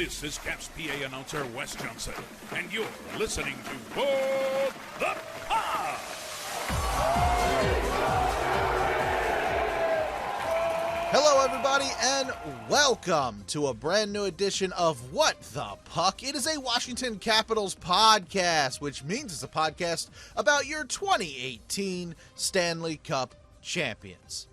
This is Caps PA announcer Wes Johnson, and you're listening to Bork the Pod. Hello, everybody, and welcome to a brand new edition of What the Puck. It is a Washington Capitals podcast, which means it's a podcast about your 2018 Stanley Cup champions.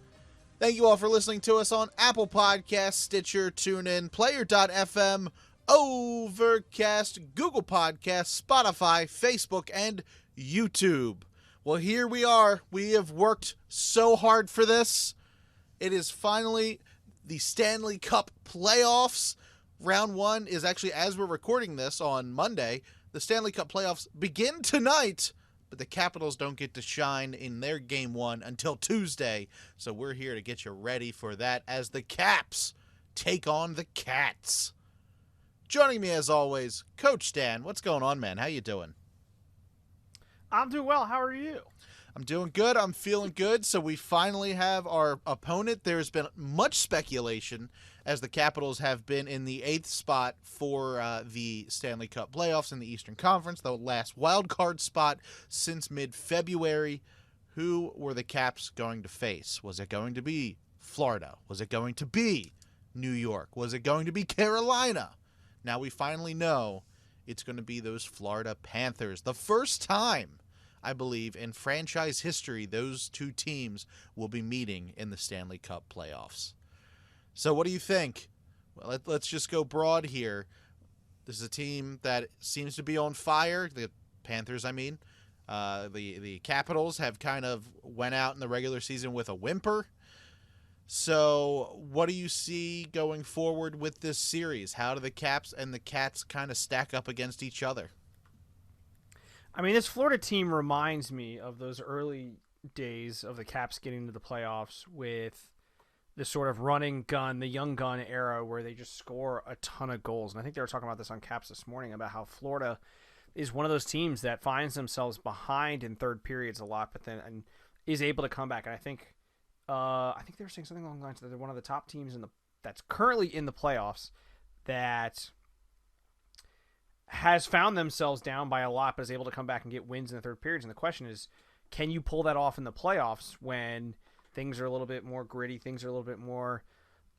Thank you all for listening to us on Apple Podcasts, Stitcher, TuneIn, Player.fm, Overcast, Google Podcasts, Spotify, Facebook, and YouTube. Well, here we are. We have worked so hard for this. It is finally the Stanley Cup Playoffs. Round one is actually, as we're recording this on Monday, the Stanley Cup Playoffs begin tonight. But the Capitals don't get to shine in their game one until Tuesday. So we're here to get you ready for that as the Caps take on the Cats. Joining me as always, Coach Stan. What's going on, man? How you doing? I'm doing well. How are you? I'm doing good. I'm feeling good. So we finally have our opponent. There's been much speculation as the Capitals have been in the 8th spot for the Stanley Cup playoffs in the Eastern Conference, the last wild card spot since mid-February. Who were the Caps going to face? Was it going to be Florida? Was it going to be New York? Was it going to be Carolina? Now we finally know it's going to be those Florida Panthers. The first time, I believe, in franchise history, those two teams will be meeting in the Stanley Cup playoffs. So what do you think? Well, let's just go broad here. This is a team that seems to be on fire. The Panthers, I mean. The Capitals have kind of went out in the regular season with a whimper. So what do you see going forward with this series? How do the Caps and the Cats kind of stack up against each other? I mean, this Florida team reminds me of those early days of the Caps getting to the playoffs with the sort of running gun, the young gun era where they just score a ton of goals. And I think they were talking about this on Caps this morning about how Florida is one of those teams that finds themselves behind in third periods a lot, but then and is able to come back. And I think they were saying something along the lines that they're one of the top teams that's currently in the playoffs that has found themselves down by a lot, but is able to come back and get wins in the third periods. And the question is, can you pull that off in the playoffs when things are a little bit more gritty, things are a little bit more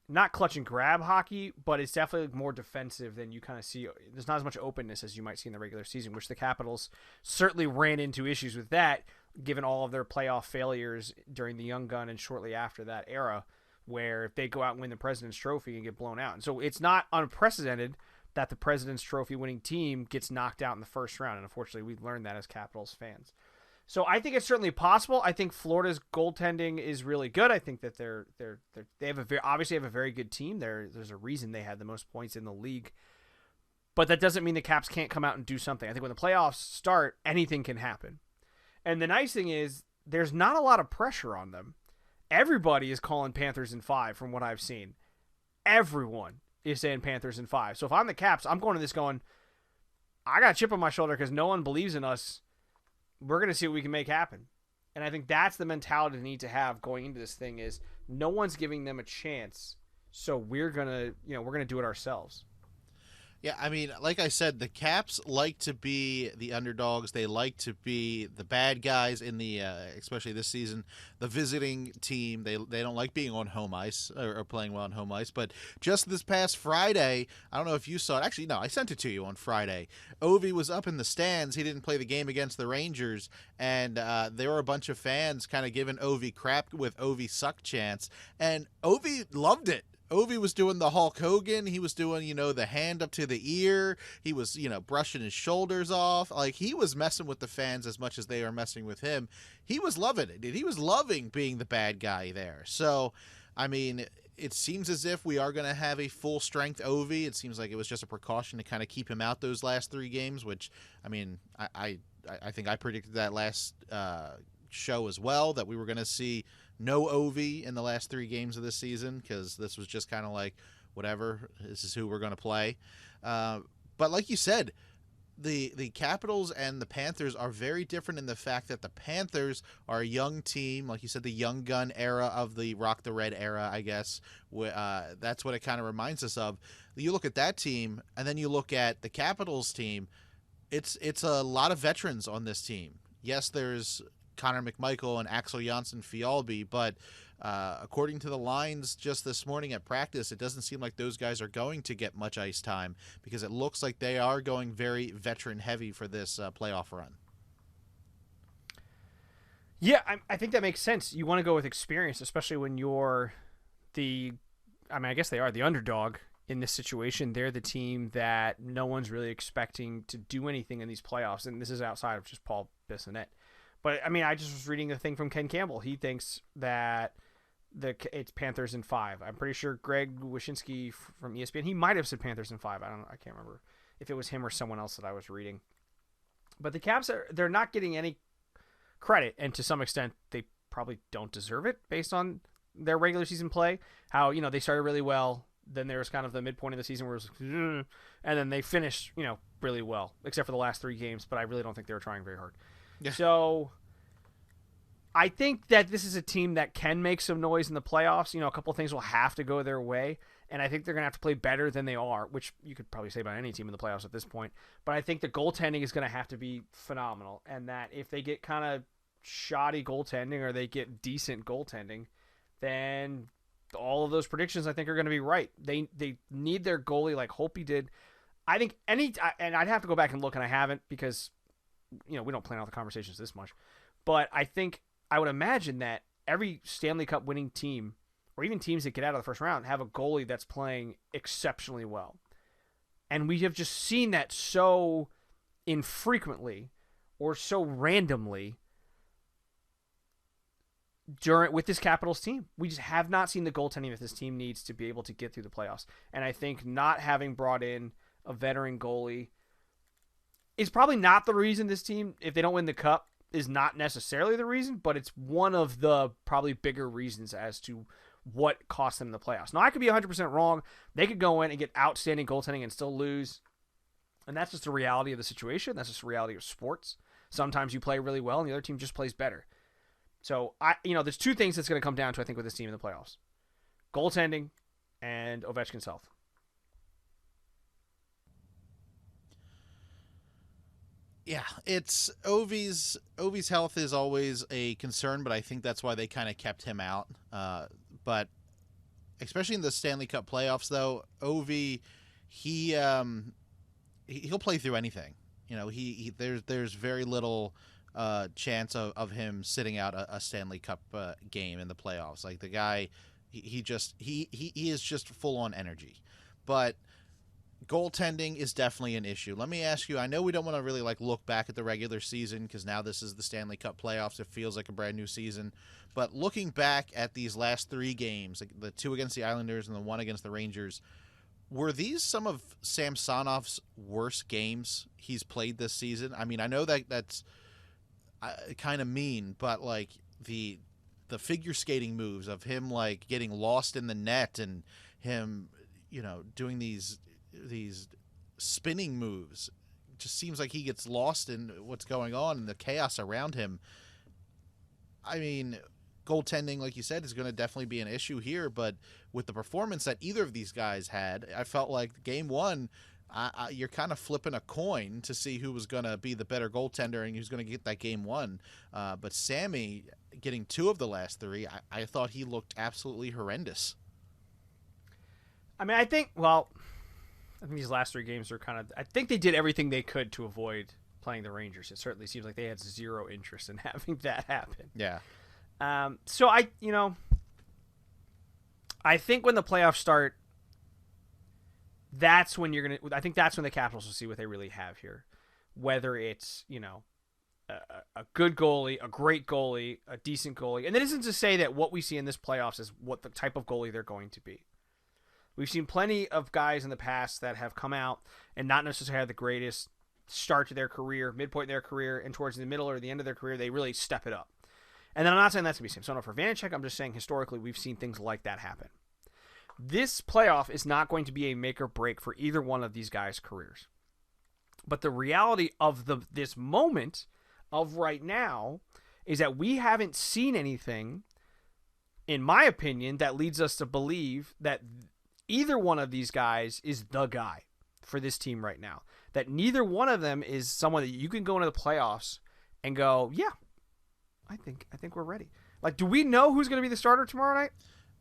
not clutch and grab hockey, but it's definitely more defensive than you kind of see. There's not as much openness as you might see in the regular season, which the Capitals certainly ran into issues with that, given all of their playoff failures during the Young Gun and shortly after that era, where if they go out and win the President's Trophy and get blown out. And so it's not unprecedented that the President's Trophy winning team gets knocked out in the first round. And unfortunately, we've learned that as Capitals fans. So I think it's certainly possible. I think Florida's goaltending is really good. I think that they have obviously have a very good team. There's a reason they had the most points in the league. But that doesn't mean the Caps can't come out and do something. I think when the playoffs start, anything can happen. And the nice thing is there's not a lot of pressure on them. Everybody is calling Panthers in 5 from what I've seen. Everyone is saying Panthers in 5. So if I'm the Caps, I'm going to this going, I got a chip on my shoulder because no one believes in us. We're going to see what we can make happen. And I think that's the mentality they need to have going into this thing is no one's giving them a chance. So we're going to do it ourselves. Yeah, I mean, like I said, the Caps like to be the underdogs. They like to be the bad guys in the, especially this season, the visiting team. They don't like being on home ice or playing well on home ice. But just this past Friday, I don't know if you saw it. Actually, no, I sent it to you on Friday. Ovi was up in the stands. He didn't play the game against the Rangers, and there were a bunch of fans kind of giving Ovi crap with Ovi suck chants, and Ovi loved it. Ovi was doing the Hulk Hogan. He was doing, the hand up to the ear. He was, brushing his shoulders off. Like, he was messing with the fans as much as they are messing with him. He was loving it, dude. He was loving being the bad guy there. So, I mean, it seems as if we are going to have a full-strength Ovi. It seems like it was just a precaution to kind of keep him out those last 3 games, which, I mean, I think I predicted that last show as well, that we were going to see no Ovi in the last 3 games of this season because this was just kind of like, whatever, this is who we're going to play. But like you said, the Capitals and the Panthers are very different in the fact that the Panthers are a young team, like you said, the young gun era of the Rock the Red era, I guess. That's what it kind of reminds us of. You look at that team, and then you look at the Capitals team. It's a lot of veterans on this team. Yes, there's Connor McMichael and Axel Janssen-Fjällby, but according to the lines just this morning at practice, it doesn't seem like those guys are going to get much ice time because it looks like they are going very veteran-heavy for this playoff run. Yeah, I think that makes sense. You want to go with experience, especially when you're I guess they are the underdog in this situation. They're the team that no one's really expecting to do anything in these playoffs, and this is outside of just Paul Bissonnette. But, I mean, I just was reading a thing from Ken Campbell. He thinks that it's Panthers in 5. I'm pretty sure Greg Wyshynski from ESPN, he might have said Panthers in 5. I can't remember if it was him or someone else that I was reading. But the Caps, they're not getting any credit, and to some extent, they probably don't deserve it based on their regular season play. How, they started really well. Then there was kind of the midpoint of the season where it was, and then they finished, really well, except for the last 3 games. But I really don't think they were trying very hard. Yeah. So I think that this is a team that can make some noise in the playoffs. A couple of things will have to go their way, and I think they're going to have to play better than they are, which you could probably say about any team in the playoffs at this point. But I think the goaltending is going to have to be phenomenal, and that if they get kind of shoddy goaltending or they get decent goaltending, then all of those predictions I think are going to be right. They need their goalie like Holtby did. I think and I'd have to go back and look, and I haven't because we don't plan out the conversations this much. But I think I would imagine that every Stanley Cup winning team, or even teams that get out of the first round, have a goalie that's playing exceptionally well. And we have just seen that so infrequently or so randomly with this Capitals team. We just have not seen the goaltending that this team needs to be able to get through the playoffs. And I think not having brought in a veteran goalie is probably not the reason this team, if they don't win the Cup, is not necessarily the reason, but it's one of the probably bigger reasons as to what cost them the playoffs. Now, I could be 100% wrong. They could go in and get outstanding goaltending and still lose. And that's just the reality of the situation. That's just the reality of sports. Sometimes you play really well and the other team just plays better. So, there's 2 things that's going to come down to, I think, with this team in the playoffs. Goaltending and Ovechkin's health. Yeah, it's Ovi's health is always a concern, but I think that's why they kind of kept him out. But especially in the Stanley Cup playoffs, though, Ovi, he'll play through anything. There's very little chance of him sitting out a Stanley Cup game in the playoffs. Like the guy, he is just full on energy. But goaltending is definitely an issue. Let me ask you, I know we don't want to really look back at the regular season because now this is the Stanley Cup playoffs. It feels like a brand new season. But looking back at these last 3 games, the 2 against the Islanders and the 1 against the Rangers, were these some of Samsonov's worst games he's played this season? I mean, I know that's kind of mean, but the figure skating moves of him getting lost in the net and him, doing these spinning moves, just seems like he gets lost in what's going on and the chaos around him. I mean, goaltending, like you said, is going to definitely be an issue here, but with the performance that either of these guys had, I felt like game 1, you're kind of flipping a coin to see who was going to be the better goaltender and who's going to get that game 1. But Sammy getting 2 of the last 3, I thought he looked absolutely horrendous. I mean, I think these last 3 games are I think they did everything they could to avoid playing the Rangers. It certainly seems like they had zero interest in having that happen. Yeah. So I think when the playoffs start, that's when I think that's when the Capitals will see what they really have here. Whether it's, a good goalie, a great goalie, a decent goalie. And that isn't to say that what we see in this playoffs is what the type of goalie they're going to be. We've seen plenty of guys in the past that have come out and not necessarily had the greatest start to their career, midpoint in their career, and towards the middle or the end of their career, they really step it up. And then I'm not saying that's going to be Samsonov for Vanacek. I'm just saying historically we've seen things like that happen. This playoff is not going to be a make or break for either one of these guys' careers. But the reality of this moment of right now is that we haven't seen anything, in my opinion, that leads us to believe that either one of these guys is the guy for this team right now. That neither one of them is someone that you can go into the playoffs and go, yeah, I think we're ready. Like, do we know who's going to be the starter tomorrow night?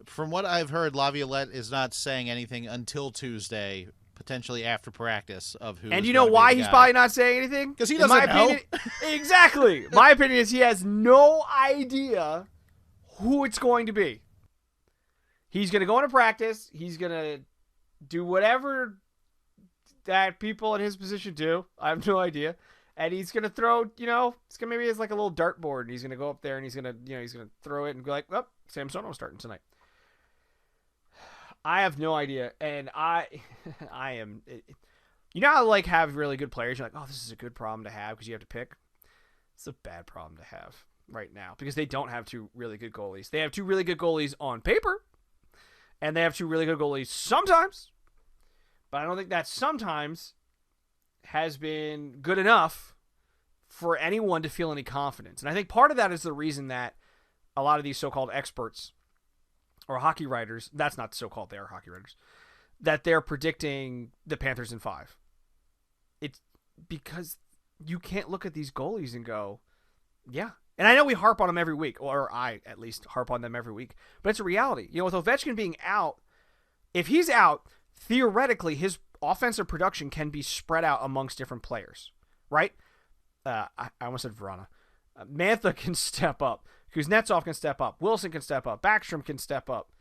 From what I've heard, Laviolette is not saying anything until Tuesday, potentially after practice, of who. And you know why he's probably not saying anything? Because he doesn't know. Exactly. My opinion is he has no idea who it's going to be. He's going to go into practice. He's going to do whatever that people in his position do. I have no idea. And he's going to throw, it's going to maybe it's like a little dartboard. And he's going to go up there and he's going to throw it and be like, oh, Sam Sono's starting tonight. I have no idea. And I am, how like have really good players. You're like, oh, this is a good problem to have because you have to pick. It's a bad problem to have right now because they don't have two really good goalies. They have two really good goalies on paper and they have two really good goalies sometimes. But I don't think that sometimes has been good enough for anyone to feel any confidence. And I think part of that is the reason that a lot of these so-called experts or hockey writers, that's not so-called, they are hockey writers, that they're predicting the Panthers in 5. It's because you can't look at these goalies and go, yeah. And I know we harp on them every week, or I at least harp on them every week, but it's a reality. With Ovechkin being out, if he's out, theoretically, his offensive production can be spread out amongst different players, right? I almost said Verona. Mantha can step up. Kuznetsov can step up. Wilson can step up. Backstrom can step up.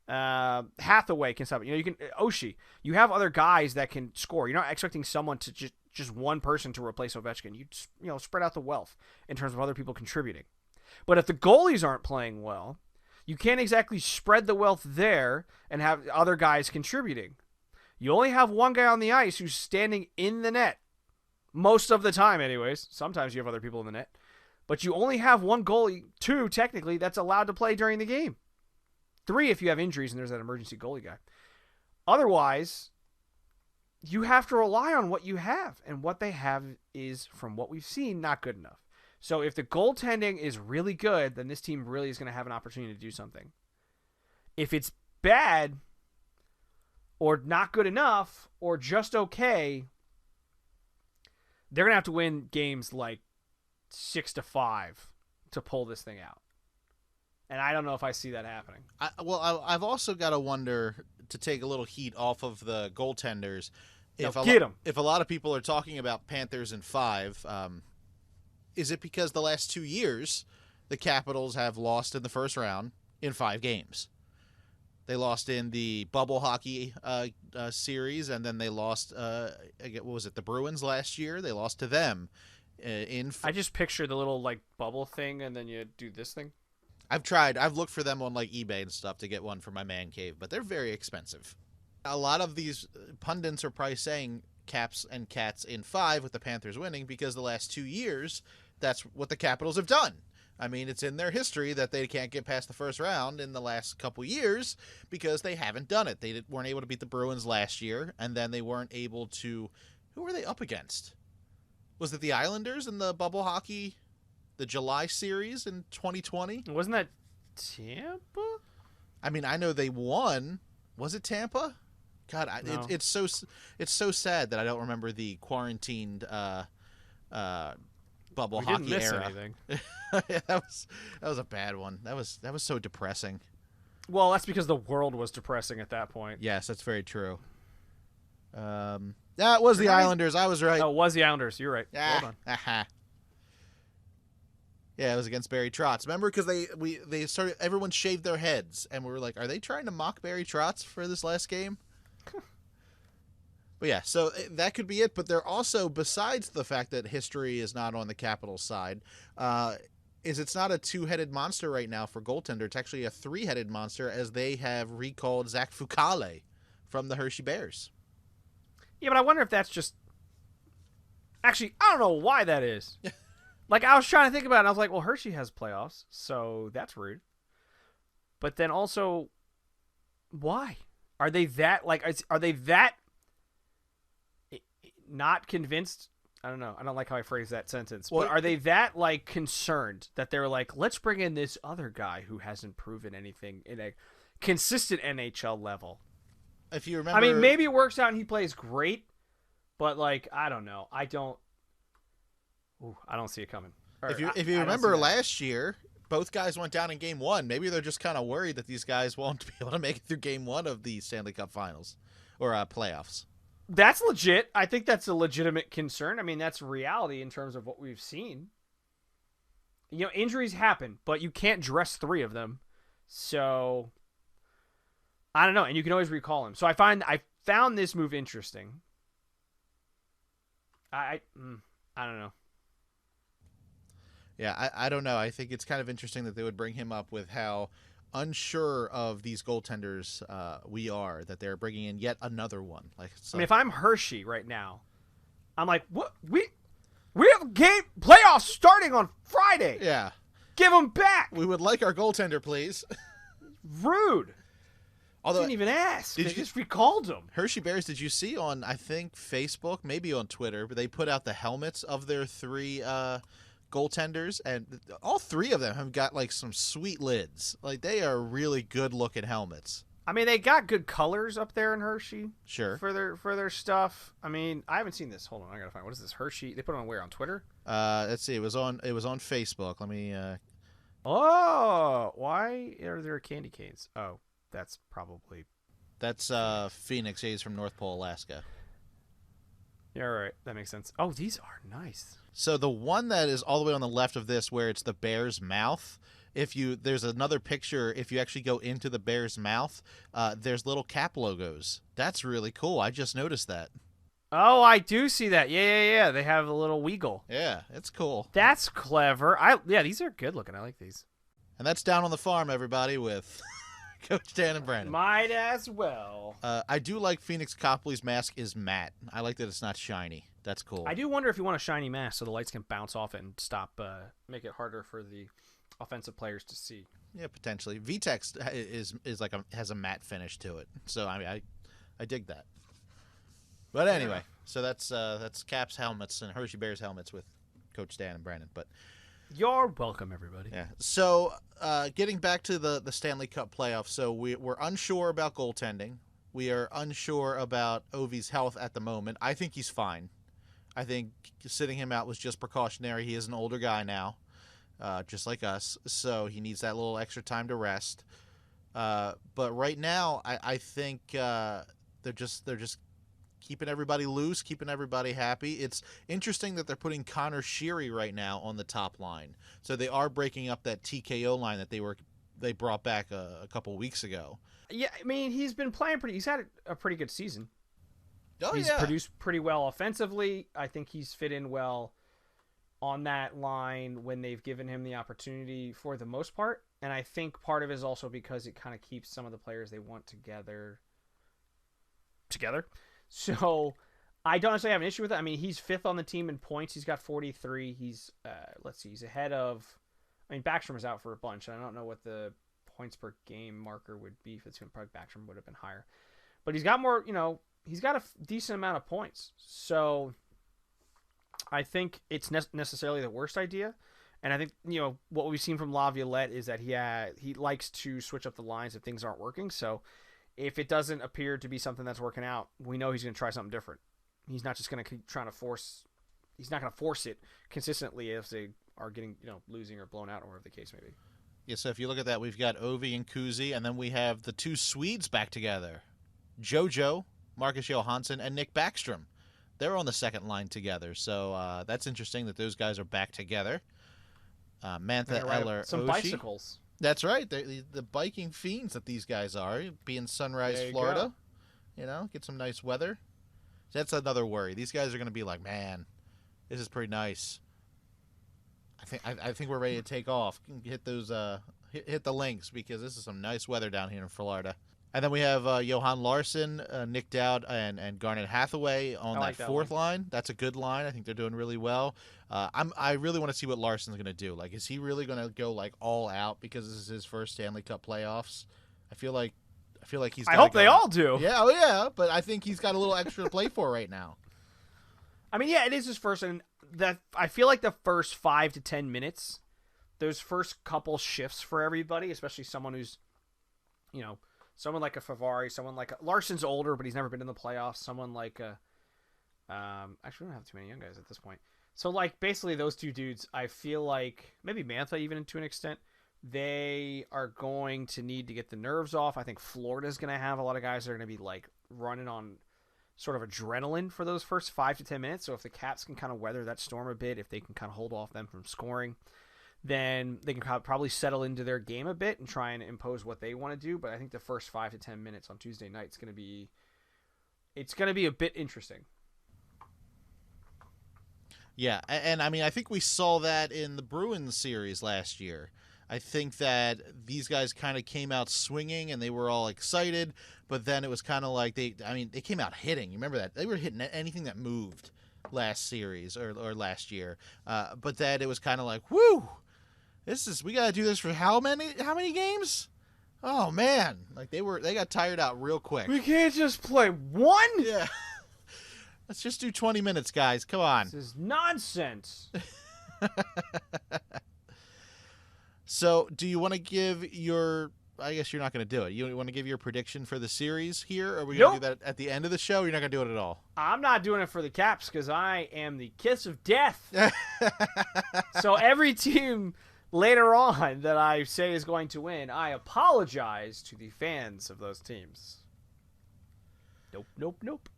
Hathaway can step up. You can Oshie. You have other guys that can score. You're not expecting someone to just one person to replace Ovechkin. You spread out the wealth in terms of other people contributing. But if the goalies aren't playing well, you can't exactly spread the wealth there and have other guys contributing. You only have one guy on the ice who's standing in the net. Most of the time, anyways. Sometimes you have other people in the net. But you only have one goalie, 2 technically, that's allowed to play during the game. 3 if you have injuries and there's that emergency goalie guy. Otherwise, you have to rely on what you have. And what they have is, from what we've seen, not good enough. So if the goaltending is really good, then this team really is going to have an opportunity to do something. If it's bad, or not good enough, or just okay, they're going to have to win games like 6-5 to pull this thing out. And I don't know if I see that happening. I've also got to wonder, to take a little heat off of the goaltenders, if a lot of people are talking about Panthers in 5, is it because the last 2 years the Capitals have lost in the first round in 5 games? They lost in the bubble hockey series, and then they lost, what was it, the Bruins last year? They lost to them. I just picture the little bubble thing, and then you do this thing. I've looked for them on eBay and stuff to get one for my man cave, but they're very expensive. A lot of these pundits are probably saying Caps and Cats in 5 with the Panthers winning because the last 2 years, that's what the Capitals have done. I mean, it's in their history that they can't get past the first round in the last couple years because they haven't done it. They weren't able to beat the Bruins last year, and then they weren't able to... Who were they up against? Was it the Islanders in the bubble hockey, the July series in 2020? Wasn't that Tampa? I mean, I know they won. Was it Tampa? God, No. it's so sad that I don't remember the quarantined bubble hockey didn't miss era. Anything. Yeah, that was a bad one. That was so depressing. Well, that's because the world was depressing at that point. Yes, that's very true. That was the Islanders. I was right. Oh, it was the Islanders. You're right. Well done. Aha. Yeah, it was against Barry Trotz. Remember, because they started, everyone shaved their heads, and we were like, are they trying to mock Barry Trotz for this last game? But yeah, so that could be it. But they're also, besides the fact that history is not on the Capitals' side, it's not a 2-headed monster right now for goaltender. It's actually a 3-headed monster, as they have recalled Zach Fucale from the Hershey Bears. Yeah, but I wonder if that's just... Actually, I don't know why that is. I was trying to think about it, and I was like, well, Hershey has playoffs, so that's rude. But then also, why? Are they that, are they that not convinced I don't know. I don't like how I phrased that sentence. Well, but are they that like concerned that they're like, let's bring in this other guy who hasn't proven anything in a consistent NHL level? If you remember, I mean, maybe it works out and he plays great, but like, I don't know. I don't see it coming. If you remember last year, both guys went down in Game 1. Maybe they're just kind of worried that these guys won't be able to make it through Game 1 of the Stanley Cup Finals or playoffs. That's legit. I think that's a legitimate concern. I mean, that's reality in terms of what we've seen. You know, injuries happen, but you can't dress 3 of them. So, I don't know. And you can always recall him. So I found this move interesting. I don't know. Yeah, I don't know. I think it's kind of interesting that they would bring him up with how unsure of these goaltenders we are, that they're bringing in yet another one. Like, so. I mean, if I'm Hershey right now, I'm like, what? We have playoffs starting on Friday. Yeah. Give them back. We would like our goaltender, please. Rude. Although, didn't even ask. They just recalled him. Hershey Bears, did you see on, I think, Facebook, maybe on Twitter, but they put out the helmets of their 3 goaltenders, and all 3 of them have got like some sweet lids. Like, they are really good looking helmets. I mean, they got good colors up there in Hershey. Sure. For their stuff. I mean, I haven't seen this. Hold on, I gotta find. What is this Hershey? They put it on where? On Twitter? Let's see. It was on Facebook. Let me. Oh, why are there candy canes? Oh, that's probably. That's Phoenix. He's from North Pole, Alaska. Yeah, all right. That makes sense. Oh, these are nice. So the one that is all the way on the left of this, where it's the bear's mouth, there's another picture. If you actually go into the bear's mouth, there's little cap logos. That's really cool. I just noticed that. Oh, I do see that. Yeah. They have a little weagle. Yeah, it's cool. That's clever. These are good looking. I like these. And that's Down on the Farm, everybody, with Coach Dan and Brandon. Might as well. I do like Phoenix Copley's mask is matte. I like that it's not shiny. That's cool. I do wonder if you want a shiny mask so the lights can bounce off it and stop, make it harder for the offensive players to see. Yeah, potentially. VTEX is like has a matte finish to it. So I mean, I dig that. But anyway, so that's Caps helmets and Hershey Bears helmets with Coach Dan and Brandon. But you're welcome, everybody. yeah. So getting back to the Stanley Cup playoffs, so we're unsure about goaltending. We are unsure about Ovi's health at the moment. I think he's fine. I think sitting him out was just precautionary. He is an older guy now, just like us, so he needs that little extra time to rest. But right now, I think they're just keeping everybody loose, keeping everybody happy. It's interesting that they're putting Connor Sheary right now on the top line. So they are breaking up that TKO line that they brought back a couple weeks ago. Yeah, I mean, he's been playing he's had a pretty good season. Oh, he's yeah. produced pretty well offensively. I think he's fit in well on that line when they've given him the opportunity for the most part. And I think part of it is also because it kind of keeps some of the players they want together. So I don't necessarily have an issue with it. I mean, he's 5th on the team in points. He's got 43. He's, he's ahead of, I mean, Backstrom is out for a bunch. I don't know what the points per game marker would be. If it's probably Backstrom would have been higher. But he's got more, he's got a decent amount of points. So I think it's necessarily the worst idea. And I think, what we've seen from Laviolette is that he likes to switch up the lines if things aren't working. So if it doesn't appear to be something that's working out, we know he's going to try something different. He's not just going to keep trying to force. He's not going to force it consistently if they are getting, losing or blown out or whatever the case may be. Yeah, so if you look at that, we've got Ovi and Kuzi, and then we have the 2 Swedes back together. JoJo, Marcus Johansson, and Nick Backstrom. They're on the second line together, so that's interesting that those guys are back together. Mantha Eller, some Oshie. Bicycles. That's right. The biking fiends that these guys are, being Sunrise, Florida. Get some nice weather. That's another worry. These guys are going to be like, man, this is pretty nice. I think we're ready to take off. Hit those hit the links because this is some nice weather down here in Florida. And then we have Johan Larsson, Nick Dowd, and Garnet Hathaway on that 4th line. That's a good line. I think they're doing really well. I really want to see what Larsson's going to do. Like, is he really going to go like all out because this is his first Stanley Cup playoffs? I feel like he's. I hope they all do. Yeah, oh yeah. But I think he's got a little extra to play for right now. I mean, yeah, it is his first, and that I feel like the first 5 to 10 minutes, those first couple shifts for everybody, especially someone who's, someone like a Favari, someone like Larson's older, but he's never been in the playoffs. Someone like actually, we don't have too many young guys at this point. So, like, basically those two dudes, I feel like, maybe Mantha even to an extent, they are going to need to get the nerves off. I think Florida's going to have a lot of guys that are going to be, like, running on sort of adrenaline for those first 5 to 10 minutes. So if the Caps can kind of weather that storm a bit, if they can kind of hold off them from scoring, then they can probably settle into their game a bit and try and impose what they want to do. But I think the first 5 to 10 minutes on Tuesday night is going to be a bit interesting. Yeah, and I mean, I think we saw that in the Bruins series last year. I think that these guys kind of came out swinging and they were all excited, but then it was kind of like they came out hitting. You remember that? They were hitting anything that moved last series or last year. But then it was kind of like, whoo, we got to do this for how many games? Oh man, like they got tired out real quick. We can't just play one? Yeah. Let's just do 20 minutes, guys. Come on. This is nonsense. So, do you want to give your... I guess you're not going to do it. You want to give your prediction for the series here? Or are we going to do that at the end of the show? Or you're not going to do it at all? I'm not doing it for the Caps because I am the kiss of death. So every team later on that I say is going to win, I apologize to the fans of those teams. Nope.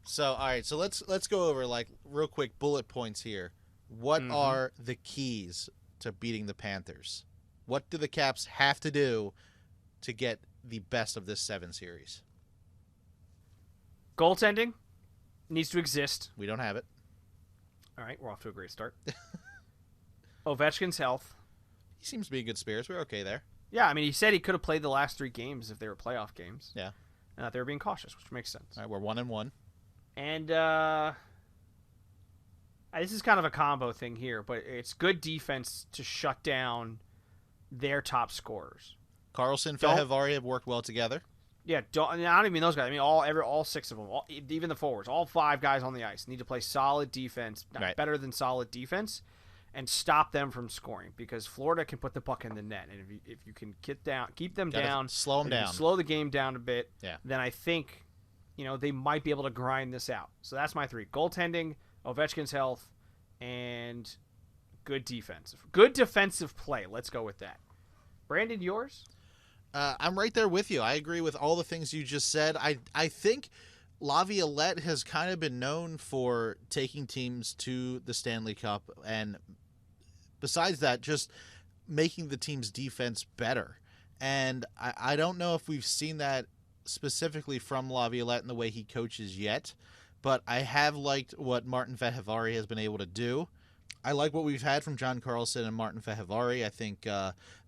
So, all right. So, let's go over, like, real quick bullet points here. What are the keys to beating the Panthers? What do the Caps have to do to get the best of this 7 series? Goaltending needs to exist. We don't have it. All right, we're off to a great start. Ovechkin's health. He seems to be in good spirits. We're okay there. Yeah, I mean, he said he could have played the last 3 games if they were playoff games. Yeah. They were being cautious, which makes sense. All right, we're 1-1. And this is kind of a combo thing here, but it's good defense to shut down their top scorers. Carlson, Fehervari have worked well together. Yeah, I don't even mean those guys. I mean all 6 of them, even the forwards, all 5 guys on the ice need to play solid defense, better than solid defense, and stop them from scoring because Florida can put the puck in the net, and if you can keep them down, slow them down, slow the game down a bit, yeah, then I think they might be able to grind this out. So that's my 3: goaltending, Ovechkin's health, and good defensive play. Let's go with that. Brandon, yours? I'm right there with you. I agree with all the things you just said. I think Laviolette has kind of been known for taking teams to the Stanley Cup, and besides that, just making the team's defense better. And I don't know if we've seen that specifically from Laviolette in the way he coaches yet, but I have liked what Martin Fehervari has been able to do. I like what we've had from John Carlson and Martin Fehervari. I think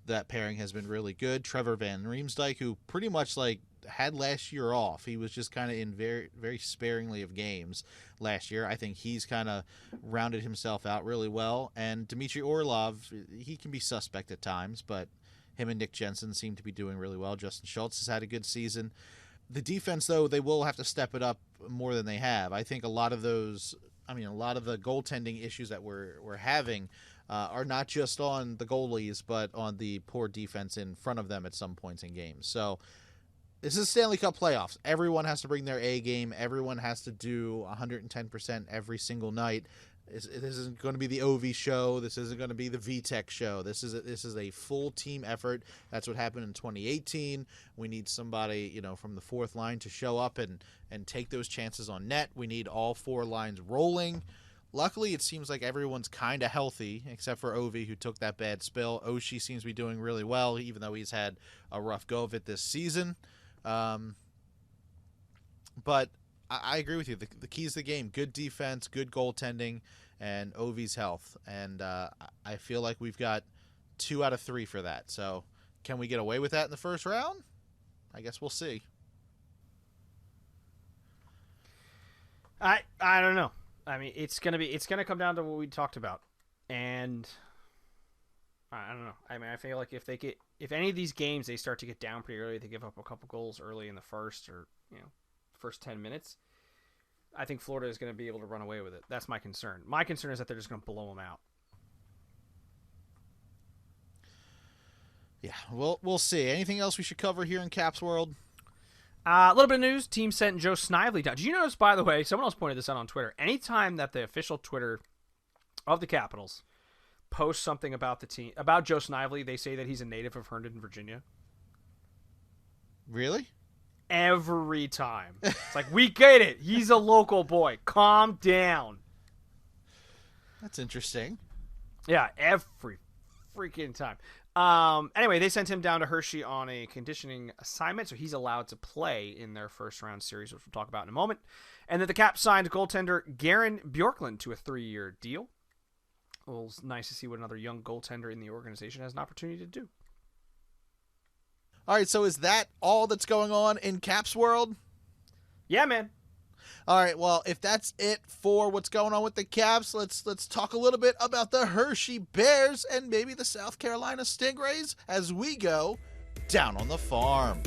that pairing has been really good. Trevor Van Riemsdyk, who pretty much had last year off. He was just kind of in very, very sparingly of games last year. I think he's kind of rounded himself out really well. And Dmitry Orlov, he can be suspect at times, but him and Nick Jensen seem to be doing really well. Justin Schultz has had a good season. The defense, though, they will have to step it up more than they have. I think a lot of the goaltending issues that we're having are not just on the goalies, but on the poor defense in front of them at some points in games. So this is Stanley Cup playoffs. Everyone has to bring their A game. Everyone has to do 110% every single night. This isn't going to be the OV show. This isn't going to be the VTech show. This is a full team effort. That's what happened in 2018. We need somebody, from the 4th line to show up and take those chances on net. We need all 4 lines rolling. Luckily, it seems like everyone's kind of healthy, except for Ovi, who took that bad spill. Oshie seems to be doing really well, even though he's had a rough go of it this season. But I agree with you. The key is the game. Good defense, good goaltending, and Ovi's health. And I feel like we've got 2 out of 3 for that. So can we get away with that in the first round? I guess we'll see. I don't know. I mean, it's gonna come down to what we talked about, and I don't know. I mean, I feel like if any of these games they start to get down pretty early, they give up a couple goals early in the first or first 10 minutes. I think Florida is going to be able to run away with it. That's my concern. My concern is that they're just going to blow them out. Yeah, we'll see. Anything else we should cover here in Caps World? A little bit of news. Team sent Joe Snively down. Did you notice, by the way, someone else pointed this out on Twitter, anytime that the official Twitter of the Capitals posts something about the team, about Joe Snively, they say that he's a native of Herndon, Virginia. Really? Every time. It's like, we get it. He's a local boy. Calm down. That's interesting. Yeah, every freaking time. Anyway, they sent him down to Hershey on a conditioning assignment, so he's allowed to play in their first round series, which we'll talk about in a moment. And then the Caps signed goaltender Garen Bjorklund to a 3-year deal. Well, it's nice to see what another young goaltender in the organization has an opportunity to do. All right, so is that all that's going on in Caps World? Yeah, man. All right, well, if that's it for what's going on with the Caps, let's talk a little bit about the Hershey Bears and maybe the South Carolina Stingrays as we go down on the farm.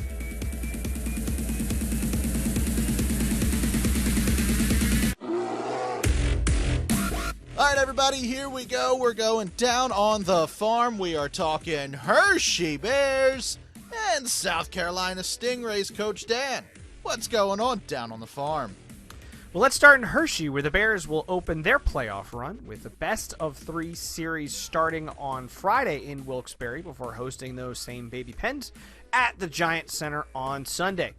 All right, everybody, here we go. We're going down on the farm. We are talking Hershey Bears and South Carolina Stingrays. Coach Dan, what's going on down on the farm? Well, let's start in Hershey, where the Bears will open their playoff run with the best-of-3 series starting on Friday in Wilkes-Barre before hosting those same Baby Pens at the Giant Center on Sunday.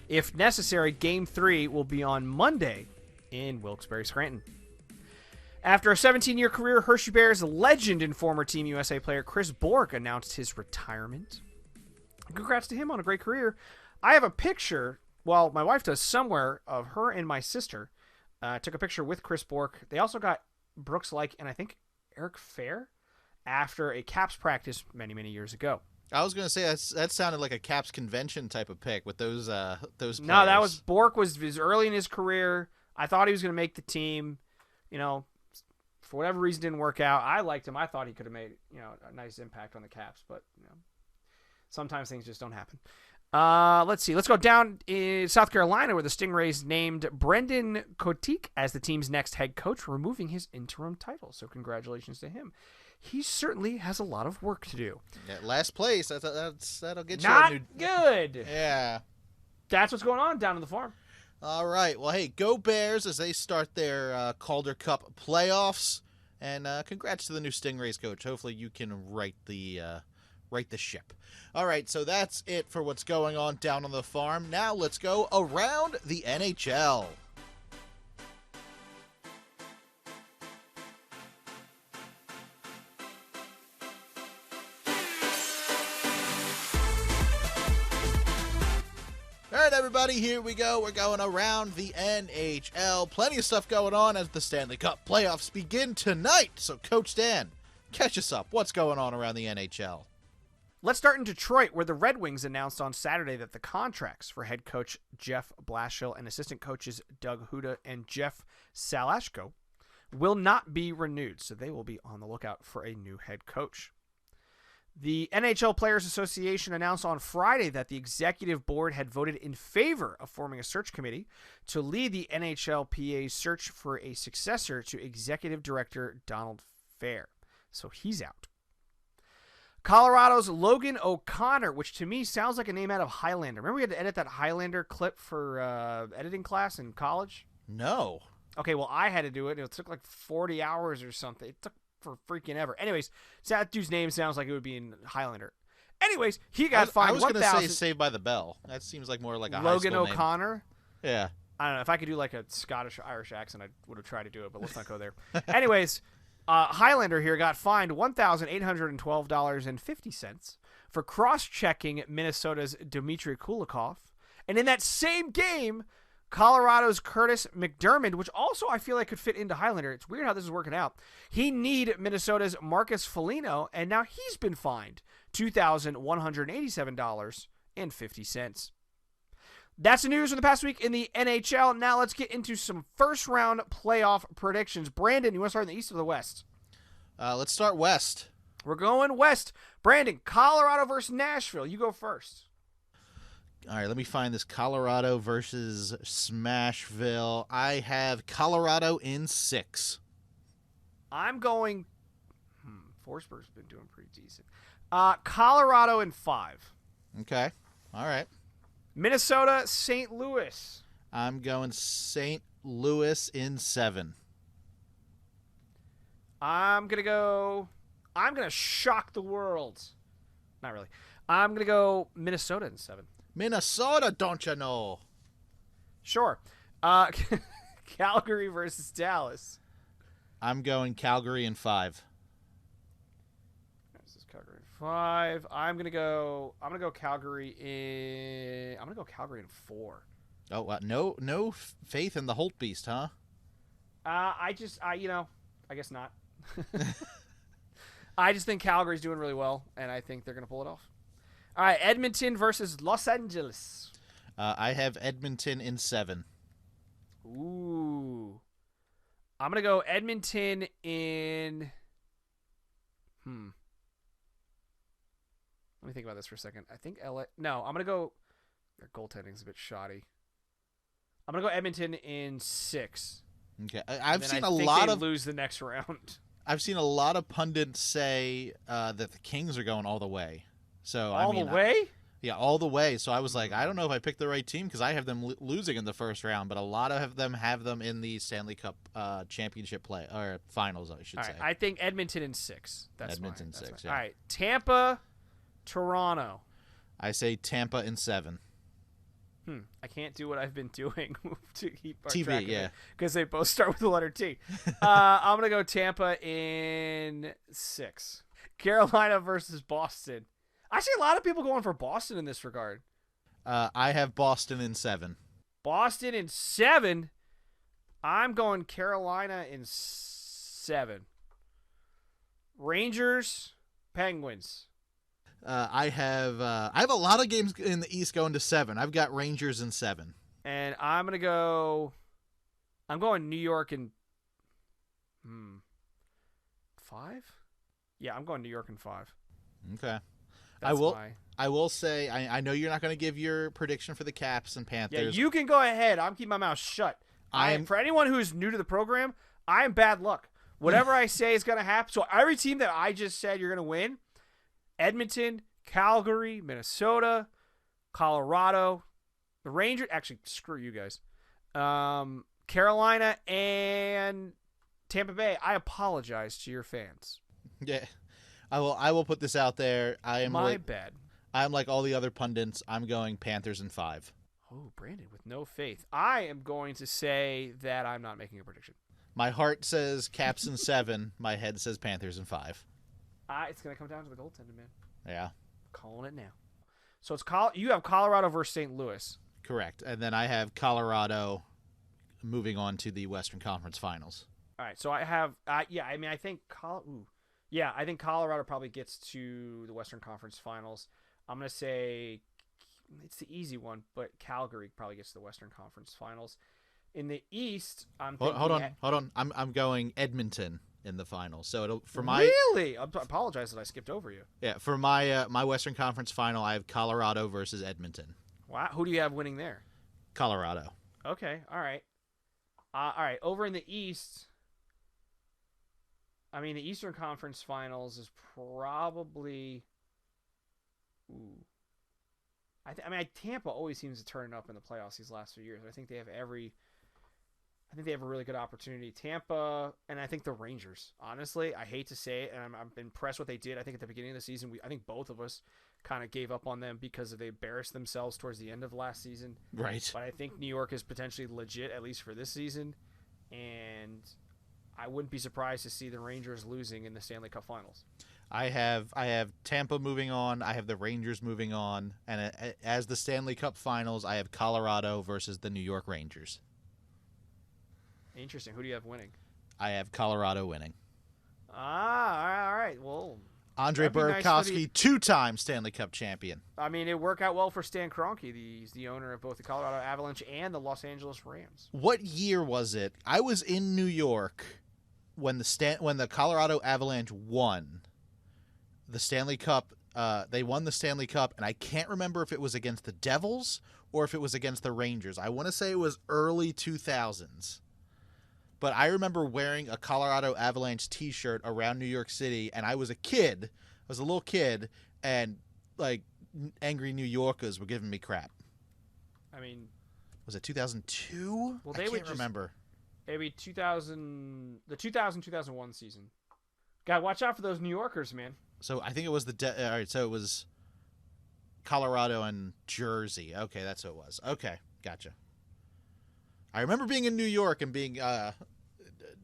If necessary, Game 3 will be on Monday in Wilkes-Barre-Scranton. After a 17-year career, Hershey Bears legend and former Team USA player Chris Bork announced his retirement. Congrats to him on a great career. I have a picture... Well, my wife does somewhere of her and my sister. Took a picture with Chris Bork. They also got Brooks Like and I think Eric Fair after a Caps practice many, many years ago. I was going to say that sounded like a Caps convention type of pick with those players. No, that was Bork was early in his career. I thought he was going to make the team. You know, for whatever reason, didn't work out. I liked him. I thought he could have made a nice impact on the Caps, but sometimes things just don't happen. Let's see. Let's go down in South Carolina where the Stingrays named Brendan Kotick as the team's next head coach, removing his interim title. So congratulations to him. He certainly has a lot of work to do. Yeah, last place. That'll get Not you. Good. Yeah. That's what's going on down on the farm. All right. Well, hey, go Bears as they start their Calder Cup playoffs. And congrats to the new Stingrays coach. Hopefully you can right the ship. All right, so that's it for what's going on down on the farm. Now let's go around the NHL. All right, everybody, here we go. We're going around the NHL. Plenty of stuff going on as the Stanley Cup playoffs begin tonight. So, Coach Dan, catch us up. What's going on around the NHL? Let's start in Detroit, where the Red Wings announced on Saturday that the contracts for head coach Jeff Blashill and assistant coaches Doug Huda and Jeff Salashko will not be renewed, so they will be on the lookout for a new head coach. The NHL Players Association announced on Friday that the executive board had voted in favor of forming a search committee to lead the NHLPA's search for a successor to executive director Donald Fair. So he's out. Colorado's Logan O'Connor, which to me sounds like a name out of Highlander. Remember we had to edit that Highlander clip for editing class in college? No. Okay, well, I had to do it. It took like 40 hours or something. It took for freaking ever. Anyways, that dude's name sounds like it would be in Highlander. Anyways, he got fined. I was going to say Saved by the Bell. That seems like more like a Logan high school O'Connor. Name. Yeah. I don't know. If I could do like a Scottish Irish accent, I would have tried to do it, but let's not go there. Anyways, Highlander here got fined $1,812.50 for cross-checking Minnesota's Dmitry Kulikov. And in that same game, Colorado's Curtis McDermott, which also I feel like could fit into Highlander. It's weird how this is working out. He kneed Minnesota's Marcus Foligno, and now he's been fined $2,187.50. That's the news from the past week in the NHL. Now let's get into some first-round playoff predictions. Brandon, you want to start in the East or the West? Let's start West. We're going West. Brandon, Colorado versus Nashville. You go first. All right, let me find this Colorado versus Smashville. I have Colorado in 6. I'm going. Forsberg's been doing pretty decent. Colorado in 5. Okay. All right. Minnesota, St. Louis. I'm going St. Louis in 7. I'm going to shock the world. Not really. I'm going to go Minnesota in 7. Minnesota, don't you know? Sure. Calgary versus Dallas. I'm going Calgary in 5. This is Calgary in 5. I'm gonna go Calgary in 4. Oh, no faith in the Holt Beast, huh? I guess not. I just think Calgary's doing really well, and I think they're gonna pull it off. All right, Edmonton versus Los Angeles. I have Edmonton in 7. Ooh. I'm going to go Edmonton in... Let me think about this for a second. I think LA... No, I'm going to go... Their goaltending's a bit shoddy. I'm going to go Edmonton in 6. Okay. I've seen a think lot they of... lose the next round. I've seen a lot of pundits say that the Kings are going all the way. So All the way? Yeah, all the way. So I was like, I don't know if I picked the right team because I have them losing in the first round, but a lot of them have them in the Stanley Cup championship play or finals, I should say. I think Edmonton in 6. That's Edmonton mine. 6. Yeah. All right, Tampa, Toronto. I say Tampa in 7. I can't do what I've been doing to keep our TV, track of yeah. because they both start with the letter T. I'm gonna go Tampa in 6. Carolina versus Boston. I see a lot of people going for Boston in this regard. I have Boston in 7. Boston in 7. I'm going Carolina in 7. Rangers, Penguins. I have a lot of games in the East going to 7. I've got Rangers in 7. And I'm going New York in 5? Yeah, I'm going New York in 5. Okay. That's I will say I know you're not going to give your prediction for the Caps and Panthers. Yeah, you can go ahead. I'm keeping my mouth shut. For anyone who's new to the program, I am bad luck. Whatever I say is going to happen. So every team that I just said you're going to win, Edmonton, Calgary, Minnesota, Colorado, the Rangers. Actually, screw you guys. Carolina and Tampa Bay. I apologize to your fans. Yeah. I will put this out there. Bad. I'm like all the other pundits. I'm going Panthers in 5. Oh, Brandon, with no faith. I am going to say that I'm not making a prediction. My heart says Caps in 7. My head says Panthers in 5. It's going to come down to the goaltending, man. Yeah. Calling it now. So you have Colorado versus St. Louis. Correct. And then I have Colorado moving on to the Western Conference Finals. All right. So I have I think I think Colorado probably gets to the Western Conference Finals. I'm going to say it's the easy one, but Calgary probably gets to the Western Conference Finals. In the East, I'm thinking... Hold on. I'm going Edmonton in the finals. So Really? I apologize that I skipped over you. Yeah, for my my Western Conference Final, I have Colorado versus Edmonton. Wow. Who do you have winning there? Colorado. Okay. All right. All right. Over in the East... I mean, the Eastern Conference Finals is probably... Tampa always seems to turn up in the playoffs these last few years. I think they have a really good opportunity. Tampa, and I think the Rangers. Honestly, I hate to say it, and I'm impressed what they did. I think at the beginning of the season, I think both of us kind of gave up on them because they embarrassed themselves towards the end of last season. Right. But I think New York is potentially legit, at least for this season, and I wouldn't be surprised to see the Rangers losing in the Stanley Cup Finals. I have Tampa moving on. I have the Rangers moving on, and as the Stanley Cup Finals, I have Colorado versus the New York Rangers. Interesting. Who do you have winning? I have Colorado winning. All right. Well, Andre Burakovsky, 2-time Stanley Cup champion. I mean, it worked out well for Stan Kroenke. He's the owner of both the Colorado Avalanche and the Los Angeles Rams. What year was it? I was in New York when the Colorado Avalanche won the Stanley Cup they won the Stanley Cup, and I can't remember if it was against the Devils or if it was against the Rangers. I want to say it was early 2000s. But I remember wearing a Colorado Avalanche t-shirt around New York City, and I was a kid. I was a little kid, and, like, angry New Yorkers were giving me crap. I mean... Was it 2002? Well, I can't remember. Maybe 2000-2001 season. God, watch out for those New Yorkers, man. So I think it was all right, so it was Colorado and Jersey. Okay, that's what it was. Okay, gotcha. I remember being in New York and being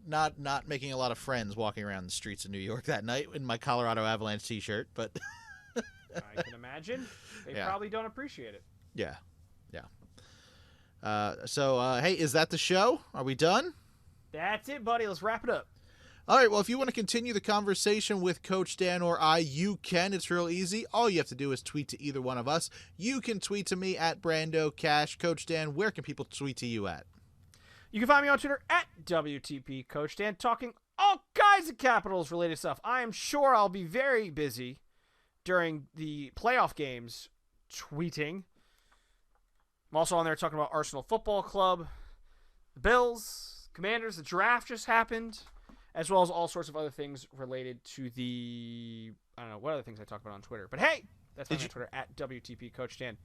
not making a lot of friends walking around the streets of New York that night in my Colorado Avalanche t-shirt, but I can imagine. They probably don't appreciate it. Yeah. Hey, is that the show? Are we done? That's it, buddy. Let's wrap it up. All right, well, if you want to continue the conversation with Coach Dan or I, you can. It's real easy. All you have to do is tweet to either one of us. You can tweet to me at Brando Cash. Coach Dan, where can people tweet to you at? You can find me on Twitter at WTP Coach Dan, talking all kinds of Capitals-related stuff. I am sure I'll be very busy during the playoff games tweeting. I'm also on there talking about Arsenal Football Club, the Bills, Commanders. The draft just happened, as well as all sorts of other things related to the... I don't know what other things I talk about on Twitter. But hey, that's on Twitter at WTP Coach Dan.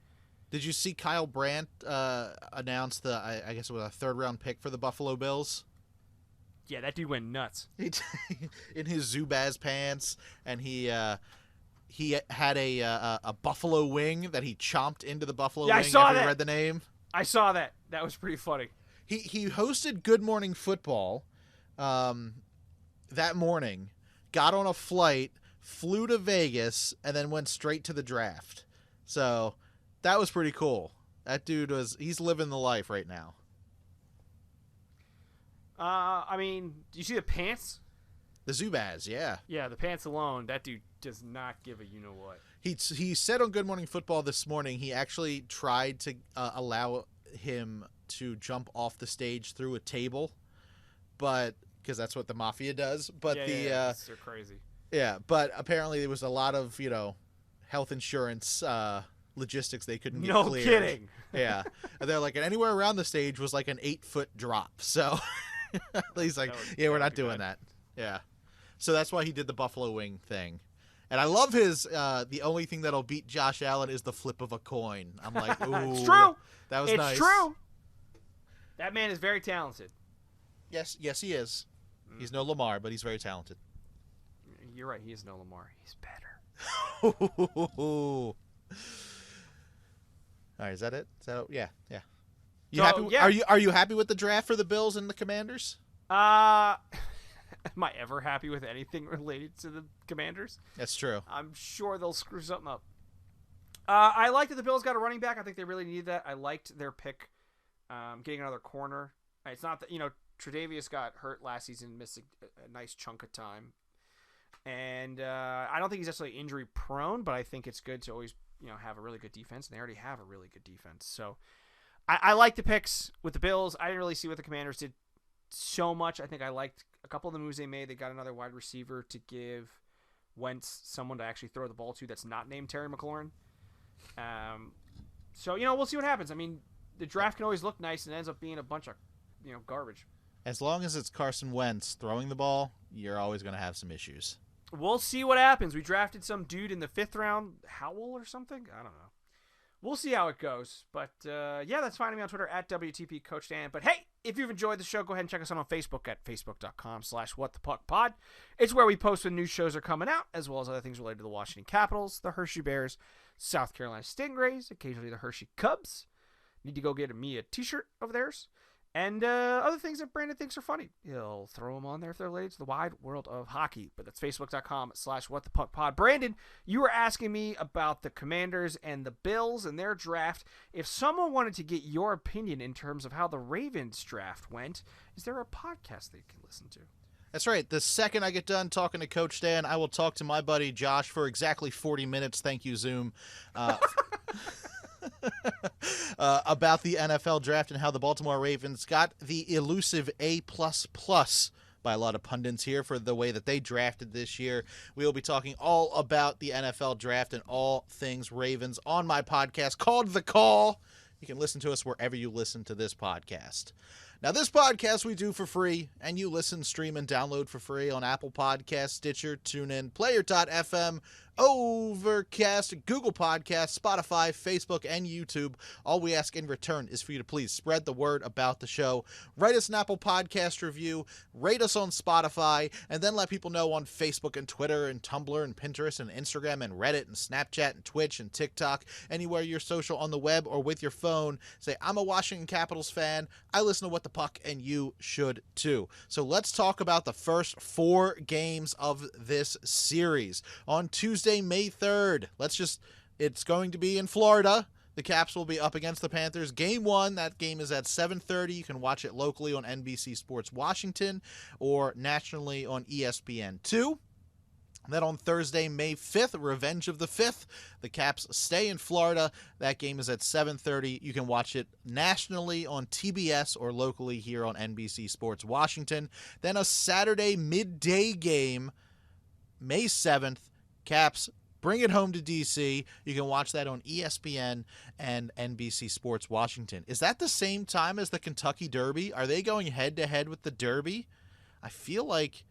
Did you see Kyle Brandt announce I guess it was a third-round pick for the Buffalo Bills? Yeah, that dude went nuts. In his Zubaz pants, and he had a buffalo wing that he chomped into the buffalo wing. I saw that. You read the name? I saw that. That was pretty funny. He hosted Good Morning Football that morning, got on a flight, flew to Vegas, and then went straight to the draft. So that was pretty cool. That dude he's living the life right now. I mean, do you see the pants? The Zubaz, yeah. Yeah, the pants alone, that dude does not give a you-know-what. He said on Good Morning Football this morning he actually tried to allow him to jump off the stage through a table, but because that's what the mafia does. But they're crazy. Yeah, but apparently there was a lot of health insurance logistics they couldn't get cleared. No kidding. Yeah, and they're like, and anywhere around the stage was like an 8-foot drop. So he's like, we're not doing that. Yeah, so that's why he did the buffalo wing thing. And I love his. The only thing that'll beat Josh Allen is the flip of a coin. I'm like, ooh, it's true. That was nice. It's true. That man is very talented. Yes, he is. He's no Lamar, but he's very talented. You're right. He is no Lamar. He's better. All right, is that it? Yeah. You So, happy? yeah. Are you happy with the draft for the Bills and the Commanders? Am I ever happy with anything related to the Commanders? That's true. I'm sure they'll screw something up. I like that the Bills got a running back. I think they really needed that. I liked their pick, getting another corner. It's not that Tre'Davious got hurt last season, missed a nice chunk of time, and I don't think he's necessarily injury prone, but I think it's good to always have a really good defense, and they already have a really good defense. So I like the picks with the Bills. I didn't really see what the Commanders did so much. I think I liked a couple of the moves they made. They got another wide receiver to give Wentz someone to actually throw the ball to that's not named Terry McLaurin. So we'll see what happens. I mean, the draft can always look nice and ends up being a bunch of garbage. As long as it's Carson Wentz throwing the ball, you're always going to have some issues. We'll see what happens. We drafted some dude in the 5th round, Howell or something. I don't know. We'll see how it goes. But, that's finding me on Twitter at WTP Coach Dan. But, hey, if you've enjoyed the show, go ahead and check us out on Facebook at facebook.com/whatthepuckpod. It's where we post when new shows are coming out, as well as other things related to the Washington Capitals, the Hershey Bears, South Carolina Stingrays, occasionally the Hershey Cubs. Need to go get me a t-shirt of theirs. And other things that Brandon thinks are funny. He'll throw them on there if they're related to the wide world of hockey. But that's facebook.com/whatthepuckpod. Brandon, you were asking me about the Commanders and the Bills and their draft. If someone wanted to get your opinion in terms of how the Ravens draft went, is there a podcast they can listen to? That's right. The second I get done talking to Coach Dan, I will talk to my buddy Josh for exactly 40 minutes. Thank you, Zoom. About the NFL draft and how the Baltimore Ravens got the elusive A++ by a lot of pundits here for the way that they drafted this year. We will be talking all about the NFL draft and all things Ravens on my podcast called The Call. You can listen to us wherever you listen to this podcast. Now, this podcast we do for free, and you listen, stream, and download for free on Apple Podcasts, Stitcher, TuneIn, Player.fm, Overcast, Google Podcasts, Spotify, Facebook, and YouTube. All we ask in return is for you to please spread the word about the show. Write us an Apple Podcast review, rate us on Spotify, and then let people know on Facebook and Twitter and Tumblr and Pinterest and Instagram and Reddit and Snapchat and Twitch and TikTok, anywhere you're social on the web or with your phone. Say, I'm a Washington Capitals fan. I listen to What the Puck, and you should too. So let's talk about the first 4 games of this series. On Tuesday, May 3rd, it's going to be in Florida. The Caps will be up against the Panthers. Game 1, that game is at 7:30. You can watch it locally on NBC Sports Washington or nationally on ESPN2. Then on Thursday, May 5th, Revenge of the 5th, the Caps stay in Florida. That game is at 7:30. You can watch it nationally on TBS or locally here on NBC Sports Washington. Then a Saturday midday game, May 7th, Caps bring it home to D.C. You can watch that on ESPN and NBC Sports Washington. Is that the same time as the Kentucky Derby? Are they going head-to-head with the Derby? I feel like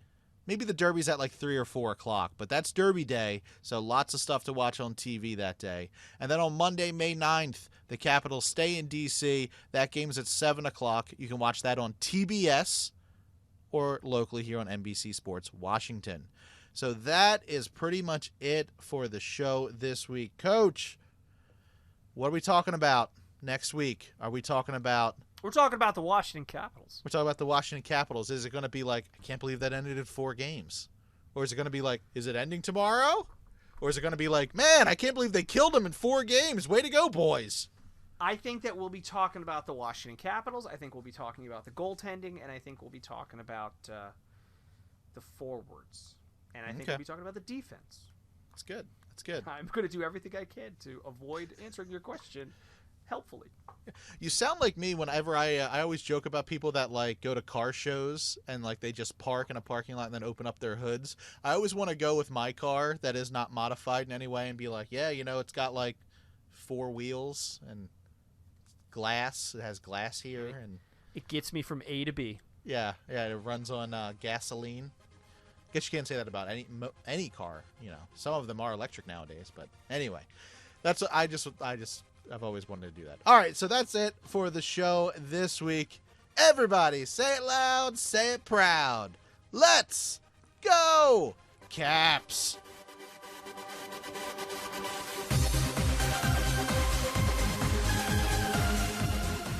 maybe the Derby's at like 3 or 4 o'clock, but that's Derby Day, so lots of stuff to watch on TV that day. And then on Monday, May 9th, the Capitals stay in D.C. That game's at 7 o'clock. You can watch that on TBS or locally here on NBC Sports Washington. So that is pretty much it for the show this week. Coach, what are we talking about next week? We're talking about the Washington Capitals. We're talking about the Washington Capitals. Is it going to be like, I can't believe that ended in 4 games? Or is it going to be like, is it ending tomorrow? Or is it going to be like, man, I can't believe they killed them in 4 games. Way to go, boys. I think that we'll be talking about the Washington Capitals. I think we'll be talking about the goaltending. And I think we'll be talking about the forwards. And I think we'll be talking about the defense. That's good. That's good. I'm going to do everything I can to avoid answering your question helpfully. You sound like me whenever I always joke about people that like go to car shows and like they just park in a parking lot and then open up their hoods. I always want to go with my car that is not modified in any way and be like, yeah, you know, it's got like 4 wheels and glass. It has glass here and it gets me from A to B. Yeah, it runs on gasoline. Guess you can't say that about any car, you know. Some of them are electric nowadays, but anyway, that's I've always wanted to do that. All right, so that's it for the show this week. Everybody, say it loud, say it proud. Let's go, Caps!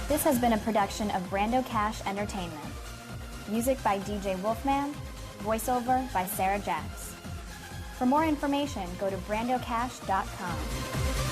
This has been a production of Brando Cash Entertainment. Music by DJ Wolfman. Voiceover by Sarah Jacks. For more information, go to brandocash.com.